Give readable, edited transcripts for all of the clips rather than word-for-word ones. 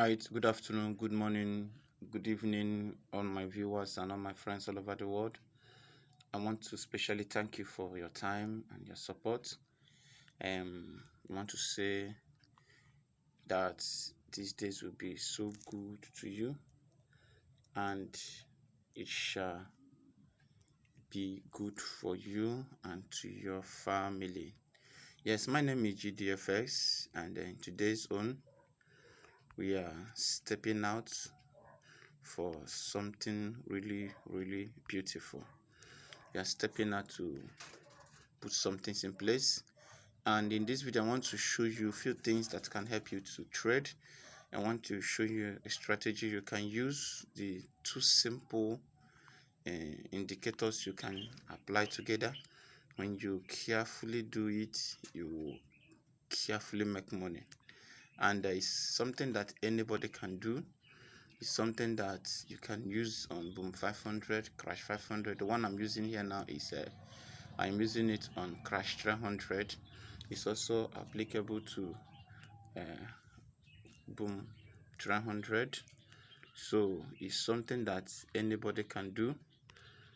Right, good afternoon, good morning, good evening, all my viewers and all my friends all over the world. I want to specially thank you for your time and your support. I want to say that these days will be so good to you and it shall be good for you and to your family. Yes, my name is GDFX, and in today's own, we are stepping out for something really beautiful. We are stepping out to put some things in place, and in this video I want to show you a few things that can help you to trade. I want to show you a strategy you can use, the two simple indicators you can apply together. When you carefully do it, you will carefully make money, and there is something that anybody can do. It's something that you can use on Boom 500, Crash 500. The one I'm using here now is I'm using it on Crash 300. It's also applicable to uh, Boom 300. So it's something that anybody can do.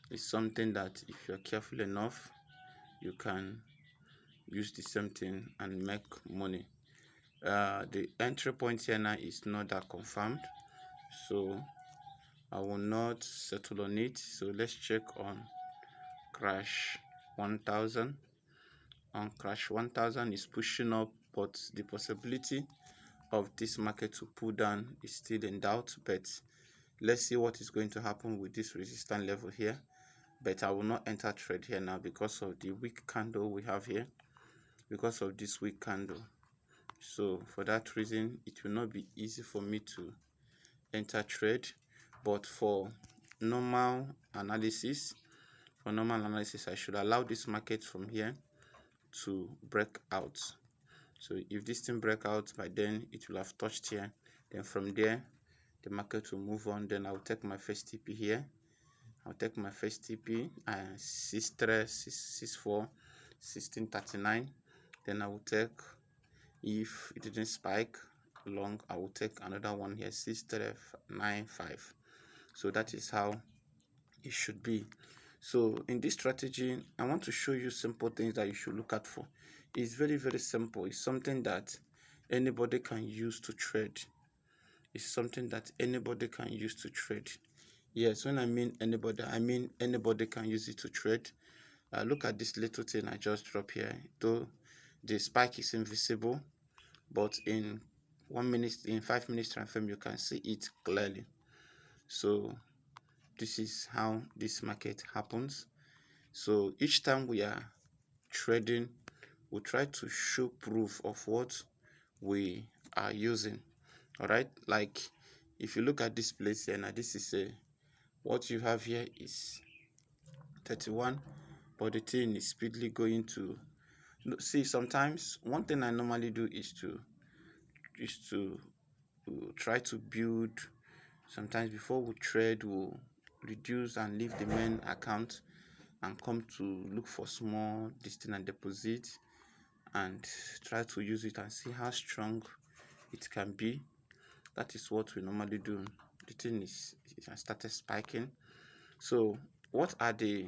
It's something that if you're careful enough, you can use the same thing and make money. The entry point here now is not that confirmed, so I will not settle on it. So let's check on Crash 1000. On Crash 1000 is pushing up, but the possibility of this market to pull down is still in doubt. But let's see what is going to happen with this resistance level here. But I will not enter trade here now because of the weak candle we have here, because of this weak candle. So for that reason, it will not be easy for me to enter trade. But for normal analysis, I should allow this market from here to break out. So if this thing break out, by then it will have touched here. Then from there, the market will move on. Then I'll take my first TP here. I'll take my first TP, 6364 1639. Then I will take, if it didn't spike long, I will take another one here, 6395. So that is how it should be. So in this strategy, I want to show you simple things that you should look out for. It's very simple. It's something that anybody can use to trade. It's something that anybody can use to trade. Yes, when I mean anybody can use it to trade. Look at this little thing I just dropped here. Though the spike is invisible, but in 1 minute, in 5 minutes time frame, you can see it clearly. So this is how this market happens. So each time we are trading, we try to show proof of what we are using. All right, like if you look at this place here now, this is what you have here is 31, but the thing is speedily going to see. Sometimes one thing I normally do is to try to build. Sometimes before we trade, we'll reduce and leave the main account and come to look for small distinct and deposit and try to use it and see how strong it can be. That is what we normally do. The thing is, it has started spiking. So what are the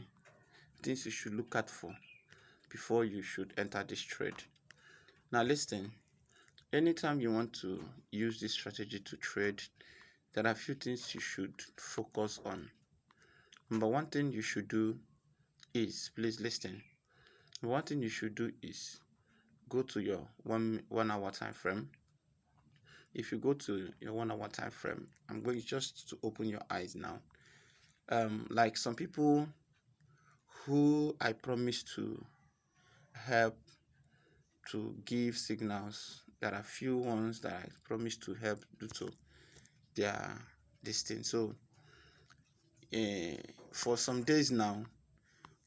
things you should look at for before you should enter this trade? Now listen, anytime you want to use this strategy to trade, there are a few things you should focus on. Number one thing you should do is, please listen. One thing you should do is go to your one hour time frame. If you go to your 1 hour time frame, I'm going just to open your eyes now. Like some people who I promise to help to give signals, there are few ones that I promise to help due to their distance. So for some days now,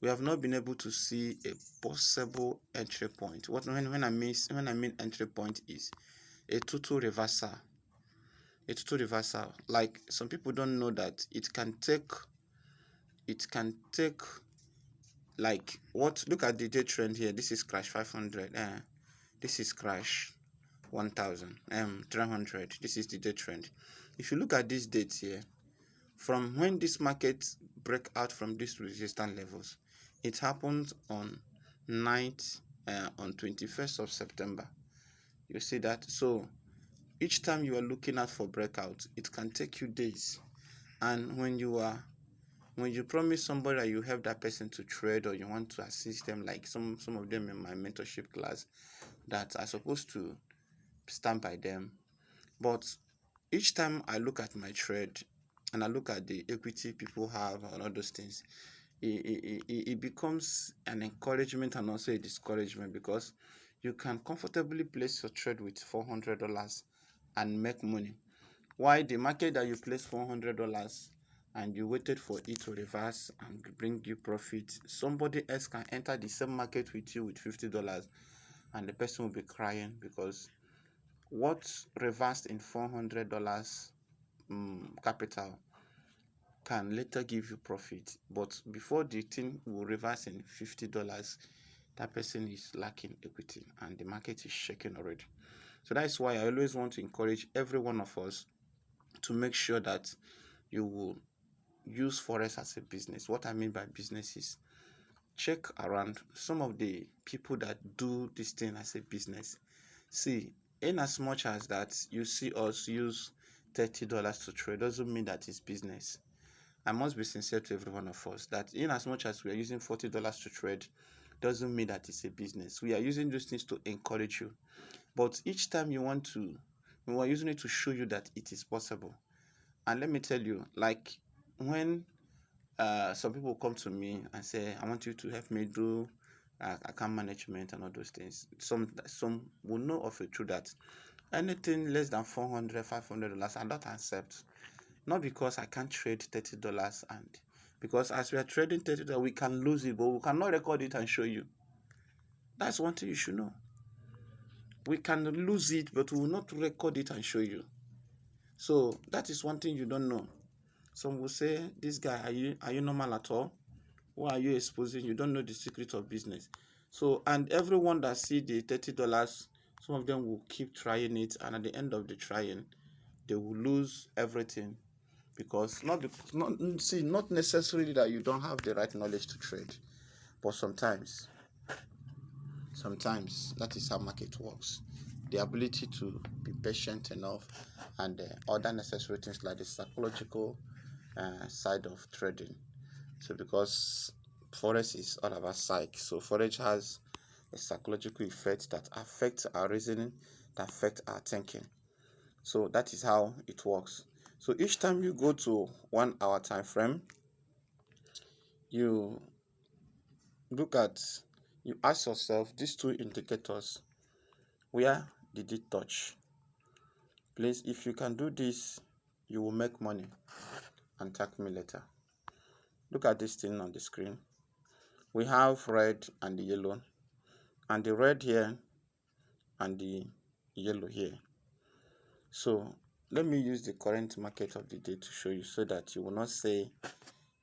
we have not been able to see a possible entry point. When I mean entry point is a total reversal. A total reversal. Like some people don't know that it can take like what, look at the day trend here. This is Crash 500. This is Crash 300. This is the day trend. If you look at these dates here, from when this market break out from these resistance levels, it happened on 9th, on 21st of September. You see that? So each time you are looking out for breakout, it can take you days. And when you promise somebody that you help that person to trade, or you want to assist them, like some of them in my mentorship class that are supposed to stand by them. But each time I look at my trade and I look at the equity people have and all those things, it becomes an encouragement and also a discouragement, because you can comfortably place your trade with $400 and make money. Why the market that you place $400 and you waited for it to reverse and bring you profit, somebody else can enter the same market with you with $50, and the person will be crying because what reversed in $400 capital can later give you profit, but before the thing will reverse in $50, that person is lacking equity and the market is shaking already. So that's why I always want to encourage every one of us to make sure that you will use forex as a business. What I mean by business is, check around some of the people that do this thing as a business. See, in as much as that you see us use $30 to trade doesn't mean that it's business. I must be sincere to every one of us that in as much as we are using $40 to trade doesn't mean that it's a business. We are using those things to encourage you. But each time we are using it to show you that it is possible. And let me tell you, like when some people come to me and say, I want you to help me do account management and all those things. Some will know of a truth that anything less than $400, $500, I don't accept. Not because I can't trade $30, and because as we are trading $30, we can lose it, but we cannot record it and show you. That's one thing you should know. We can lose it, but we will not record it and show you. So that is one thing you don't know. Some will say, this guy, are you normal at all? Why are you exposing? You don't know the secret of business. So, and everyone that see the $30, some of them will keep trying it, and at the end of the trying, they will lose everything, because not necessarily that you don't have the right knowledge to trade, but sometimes that is how market works. The ability to be patient enough, and other necessary things like the psychological side of trading. So because forex is all about psych, so forex has a psychological effect that affects our reasoning, that affects our thinking. So that is how it works. So each time you go to 1 hour time frame, you ask yourself these two indicators, where did it touch? Please, if you can do this, you will make money, and thank me later. Look at this thing on the screen. We have red and the yellow, and the red here and the yellow here. So let me use the current market of the day to show you, so that you will not say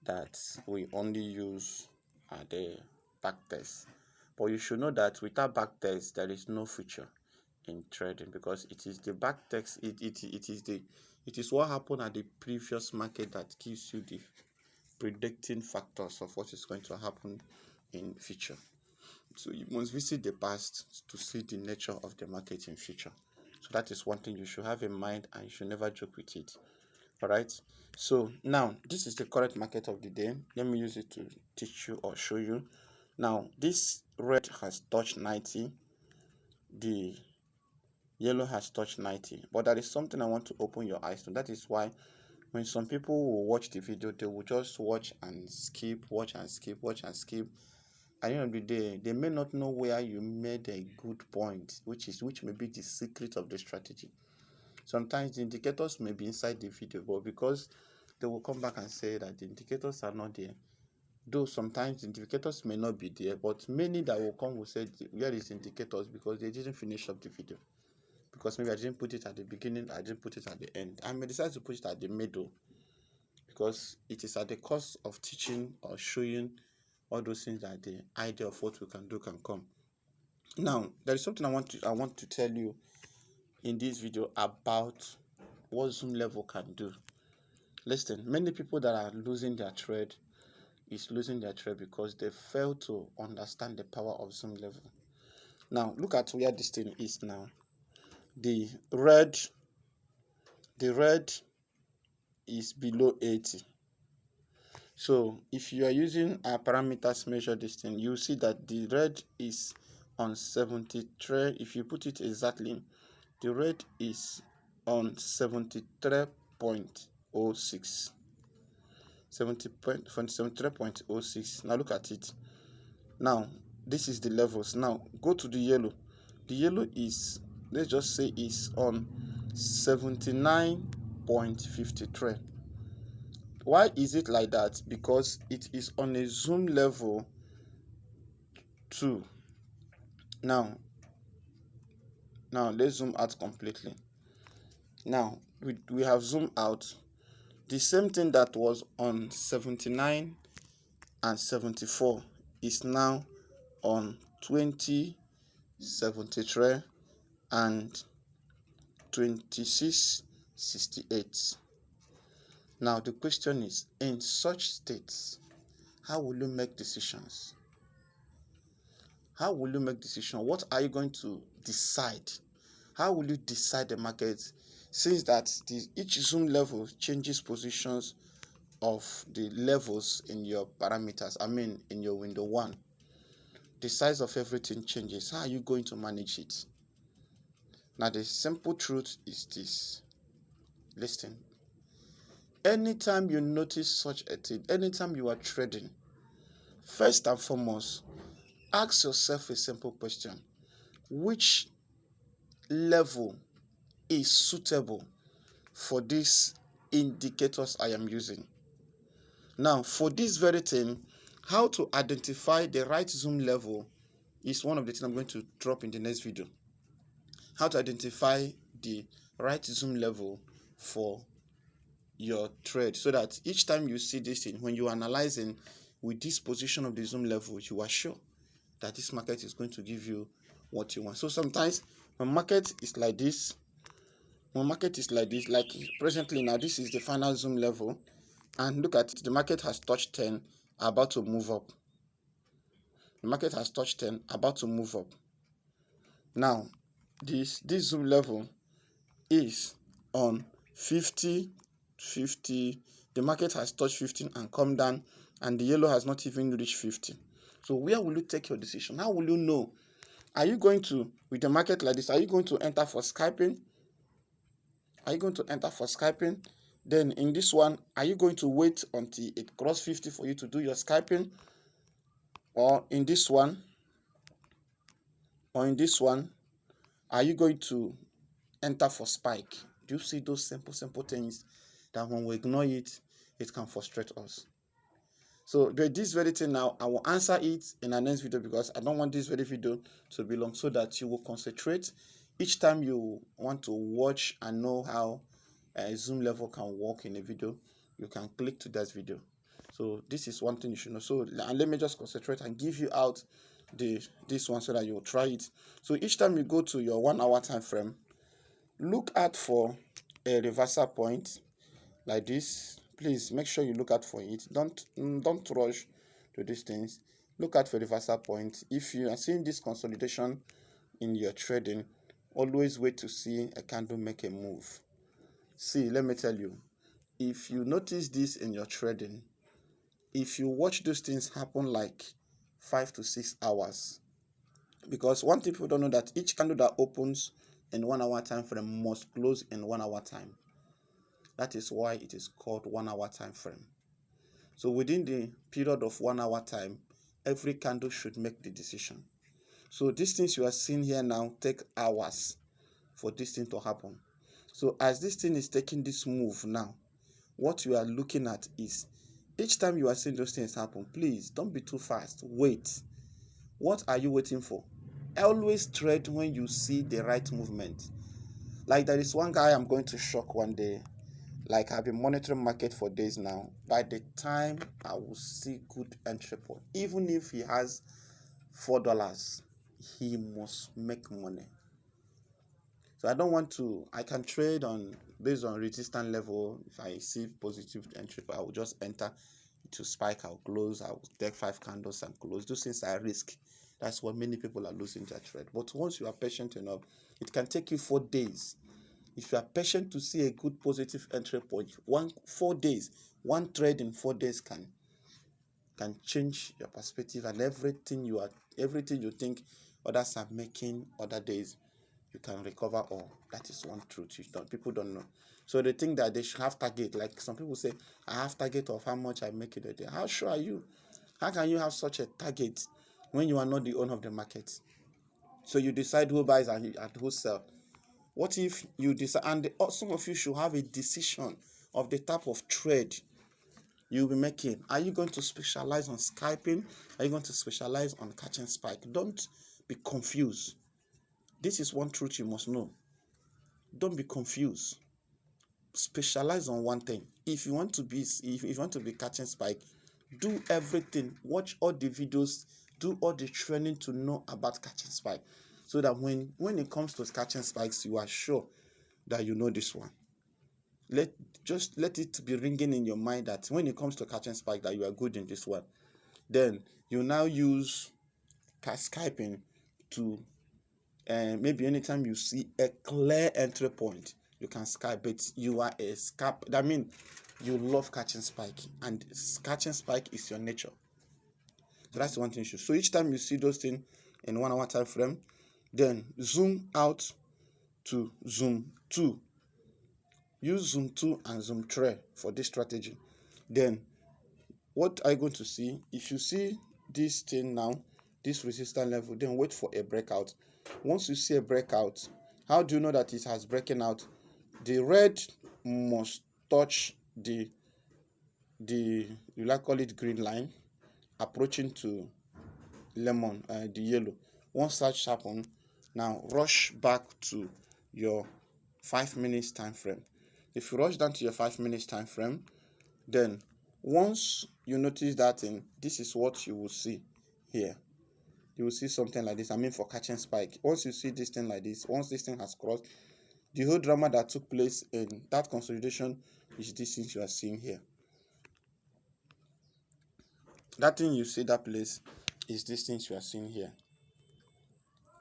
that we only use the back test. But you should know that without back test, there is no future in trading, because it is the back test, it is what happened at the previous market that gives you the predicting factors of what is going to happen in future. So you must visit the past to see the nature of the market in future. So that is one thing you should have in mind, and you should never joke with it. All right. So now this is the current market of the day. Let me use it to teach you or show you. Now this red has touched 90. The yellow has touched 90. But there is something I want to open your eyes to. That is why when some people will watch the video, they will just watch and skip, watch and skip, watch and skip. At the end of the day, they may not know where you made a good point, which may be the secret of the strategy. Sometimes the indicators may be inside the video, but because they will come back and say that the indicators are not there, though sometimes the indicators may not be there, but many that will come will say, where is the indicators, because they didn't finish up the video. Because maybe I didn't put it at the beginning, I didn't put it at the end. I may decide to put it at the middle, because it is at the cost of teaching or showing all those things that the idea of what we can do can come. Now, there is something I want to tell you in this video about what zoom level can do. Listen, many people that are losing their trade is losing their trade because they fail to understand the power of zoom level. Now look at where this thing is now. The red is below 80. So if you are using our parameters to measure this thing, you see that the red is on 73. If you put it exactly, the red is on 73.06. 73.06. Now look at it. Now this is the levels. Now go to the yellow. The yellow is, let's just say, is on 79.53. Why is it like that? Because it is on a zoom level 2. Now let's zoom out completely. Now we have zoomed out. The same thing that was on 79 and 74 is now on 20, 73 and 26, 68. Now the question is, in such states, how will you make decisions? How will you make decisions? What are you going to decide? How will you decide the market, since that each zoom level changes positions of the levels in your parameters, in your window 1? The size of everything changes. How are you going to manage it? Now the simple truth is this. Listen. Anytime you notice such a thing, anytime you are trading, first and foremost, ask yourself a simple question. Which level is suitable for these indicators I am using? Now, for this very thing, how to identify the right zoom level is one of the things I'm going to drop in the next video. How to identify the right zoom level for your trade, so that each time you see this thing, when you're analyzing with this position of the zoom level, you are sure that this market is going to give you what you want. So sometimes when market is like this, like presently now, this is the final zoom level, and look at it, the market has touched 10, about to move up. The market has touched 10, about to move up. Now this zoom level is on 50. The market has touched 15 and come down, and the yellow has not even reached 50. So where will you take your decision? How will you know? Are you going to, with the market like this, are you going to enter for scalping? Then in this one, are you going to wait until it crosses 50 for you to do your scalping? Or in this one, are you going to enter for spike? Do you see those simple things that when we ignore it, it can frustrate us? So this very thing now, I will answer it in our next video, because I don't want this very video to be long, so that you will concentrate. Each time you want to watch and know how a zoom level can work in a video, you can click to that video. So this is one thing you should know. So let me just concentrate and give you out this one so that you will try it. So each time you go to your 1 hour time frame, look out for a reversal point like this. Please make sure you look out for it. Don't rush to these things. Look out for reversal point. If you are seeing this consolidation in your trading, always wait to see a candle make a move. See, let me tell you, if you notice this in your trading, if you watch those things happen like 5 to 6 hours, because one thing people don't know, that each candle that opens in 1 hour time frame must close in 1 hour time. That is why it is called 1 hour time frame. So within the period of 1 hour time, every candle should make the decision. So these things you are seeing here now take hours for this thing to happen. So as this thing is taking this move now, what you are looking at is, each time you are seeing those things happen, please don't be too fast. Wait. What are you waiting for? Always trade when you see the right movement. Like there is one guy I'm going to shock one day. Like I've been monitoring market for days now. By the time I will see good entry point, even if he has $4, he must make money. So I don't want to, I can trade on based on resistance level. If I see positive entry, I will just enter to spike, I'll close, I'll take 5 candles and close. Those things are risk. That's what many people are losing their trade. But once you are patient enough, it can take you 4 days. If you are patient to see a good positive entry point, 4 days, one trade in 4 days can change your perspective, and everything you think others are making other days, you can recover all. That is one truth people don't know. So they think that they should have target. Like some people say, I have target of how much I make in a day. How sure are you? How can you have such a target when you are not the owner of the market? So you decide who buys and who sells. What if you decide, and some of you should have a decision of the type of trade you'll be making. Are you going to specialize on scalping? Are you going to specialize on catching spike? Don't be confused. This is one truth you must know. Don't be confused. Specialize on one thing. If you want to be catching spike, do everything. Watch all the videos, do all the training to know about catching spike, so that when it comes to catching spikes, you are sure that you know this one. Let it be ringing in your mind that when it comes to catching spike, that you are good in this one. Then you now use scalping to maybe anytime you see a clear entry point, you can scalp. But you are a scalp. That means you love catching spike, and catching spike is your nature. So that's one thing you should. So each time you see those things in 1 hour time frame, then zoom out to zoom 2. Use zoom 2 and zoom 3 for this strategy. Then what are you going to see? If you see this thing now, this resistance level, then wait for a breakout. Once you see a breakout, how do you know that it has broken out? The red must touch the you like call it green line, approaching to lemon, the yellow. Once such happen, now rush back to your 5 minutes time frame. If you rush down to your 5 minutes time frame, then once you notice that thing, this is what you will see here. You will see something like this. I mean, for catching spike, once you see this thing like this, once this thing has crossed, the whole drama that took place in that consolidation is this thing you are seeing here. That thing you see that place is this thing you are seeing here.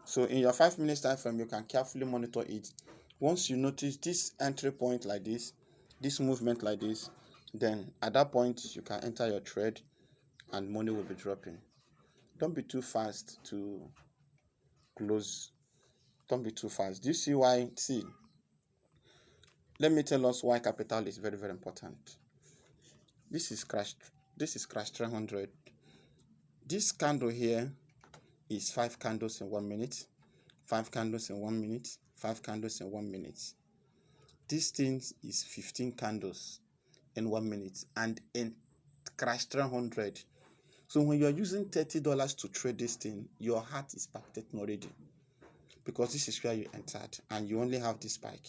So in your 5 minutes time frame, you can carefully monitor it. Once you notice this entry point like this movement like this, then at that point you can enter your trade and money will be dropping. Don't be too fast to close. Don't be too fast. Do you see why? See, let me tell us why capital is very, very important. This is crash 300. This candle here is 5 candles in 1 minute, 5 candles in 1 minute, 5 candles in 1 minute. This thing is 15 candles in 1 minute, and in crash 300. So when you are using $30 to trade this thing, your heart is palpitating already, because this is where you entered and you only have this spike,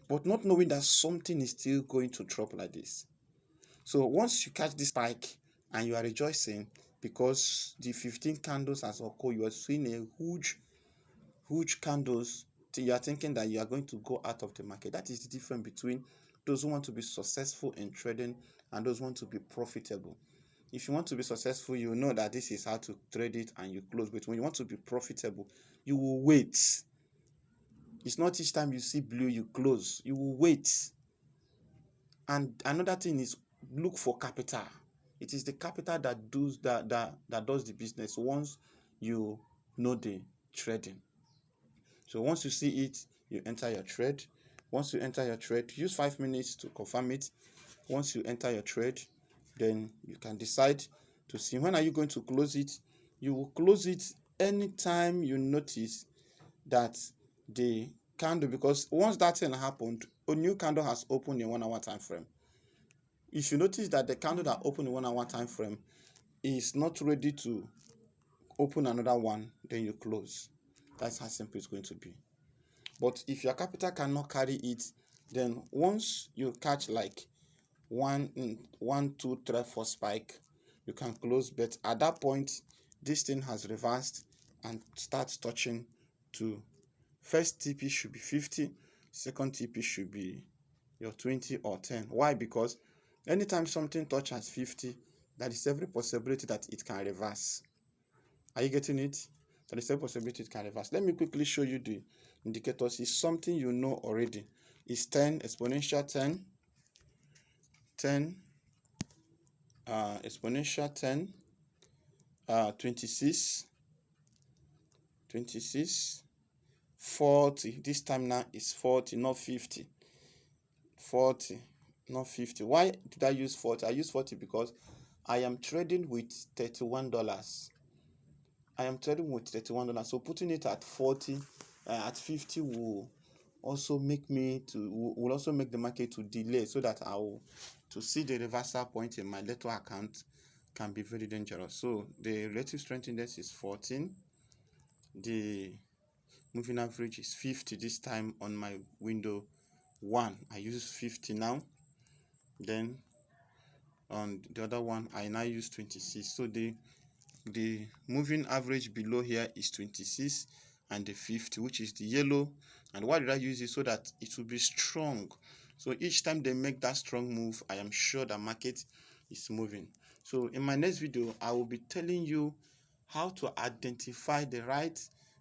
but not knowing that something is still going to drop like this. So once you catch this spike and you are rejoicing because the 15 candles has occurred, you are seeing a huge candles, you are thinking that you are going to go out of the market. That is the difference between those who want to be successful in trading and those who want to be profitable. If you want to be successful, you know that this is how to trade it and you close. But when you want to be profitable, you will wait. It's not each time you see blue, you close. You will wait. And another thing is, look for capital. It is the capital that does the business once you know the trading. So once you see it, you enter your trade. Once you enter your trade, use 5 minutes to confirm it. Once you enter your trade, then you can decide to see when are you going to close it. You will close it anytime you notice that the candle, because once that thing happened, a new candle has opened in 1 hour time frame. If you notice that the candle that opened in 1 hour time frame is not ready to open another one, then you close. That's how simple it's going to be. But if your capital cannot carry it, then once you catch like 1, 2, 3, 4 spike, you can close. But at that point, this thing has reversed and starts touching to First TP should be 50, second TP should be your 20 or 10. Why? Because anytime something touches 50, there is every possibility that it can reverse. Are you getting it? There is every possibility it can reverse. Let me quickly show you the indicators. It's something you know already. It's 10, exponential 10, 10, exponential 10, 26, 26, 40. This time now is 40, not 50. 40, not 50. Why did I use 40? I use 40 because I am trading with $31. I am trading with $31. So putting it at 40, at 50 will also make the market to delay, so that I will to see the reversal point in my little account can be very dangerous. So the relative strength index is 14. The moving average is 50 this time on my window 1. I use 50 now. Then on the other one I now use 26. So the moving average below here is 26 and the 50, which is the yellow. And why did I use it? So that it will be strong. So each time they make that strong move, I am sure the market is moving. So in my next video, I will be telling you how to identify the right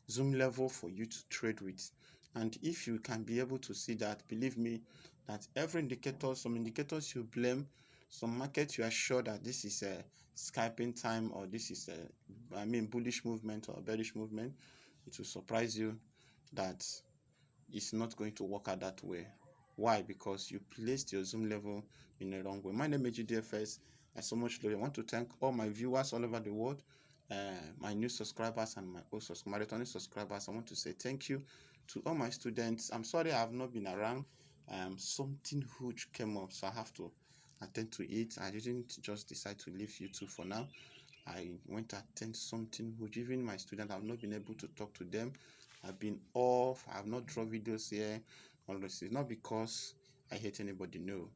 zoom level for you to trade with. And if you can be able to see that, believe me, that every indicator, some indicators you blame, some markets you are sure that this is a scalping time, or this is a bullish movement or bearish movement, it will surprise you that it's not going to work out that way. Why? Because you placed your zoom level in the wrong way. My name is GDFS. I so much love you. I want to thank all my viewers all over the world, my new subscribers and my old my returning subscribers. I want to say thank you to all my students. I'm sorry I have not been around. Something huge came up, so I have to attend to it. I didn't just decide to leave YouTube for now. I went to attend something huge. Even my students, I've not been able to talk to them. I've been off. I have not drawn videos here. All this is not because I hate anybody. No,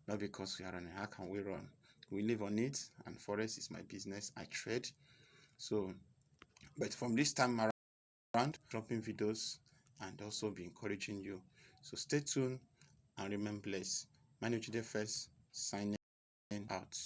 not because we are running. How can we run? We live on it, and forex is my business. I trade. So, but from this time around, dropping videos and also be encouraging you. So stay tuned and remain blessed. My name is First, signing out.